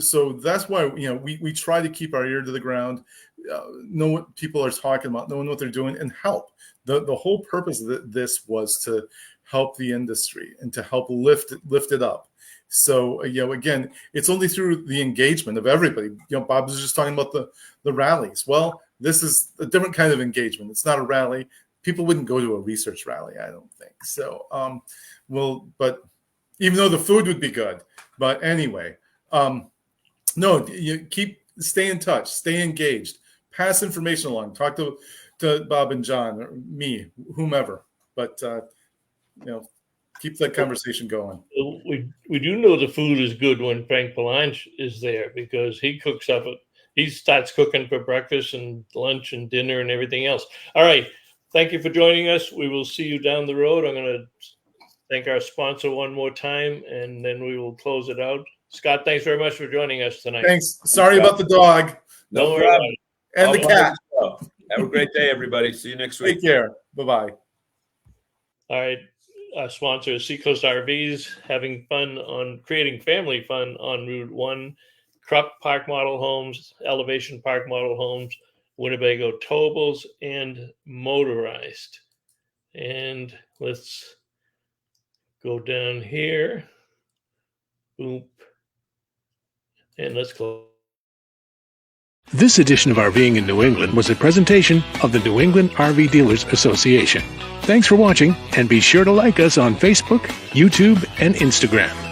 So that's why, we try to keep our ear to the ground, know what people are talking about, knowing what they're doing, and help. The whole purpose of this was to help the industry and to help lift it up. So, again, it's only through the engagement of everybody. Bob was just talking about the rallies. Well, this is a different kind of engagement. It's not a rally. People wouldn't go to a research rally, I don't think. So, but even though the food would be good. But anyway, no, you stay in touch, stay engaged, pass information along, talk to Bob and John or me, whomever. But, keep that conversation going. We do know the food is good when Frank Palanche is there, because he cooks up. He starts cooking for breakfast and lunch and dinner and everything else. All right. Thank you for joining us. We will see you down the road. I'm going to thank our sponsor one more time, and then we will close it out. Scott, thanks very much for joining us tonight. Thanks. Sorry about the dog. No problem. And the cat. Have a great day, everybody. See you next week. Take care. Bye-bye. All right. Our sponsor is Seacoast RVs, having fun on creating family fun on Route 1, truck park model homes, elevation park model homes, Winnebago towables, and motorized. And let's go down here. Boop. And let's close. This edition of RVing in New England was a presentation of the New England RV Dealers Association. Thanks for watching, and be sure to like us on Facebook, YouTube, and Instagram.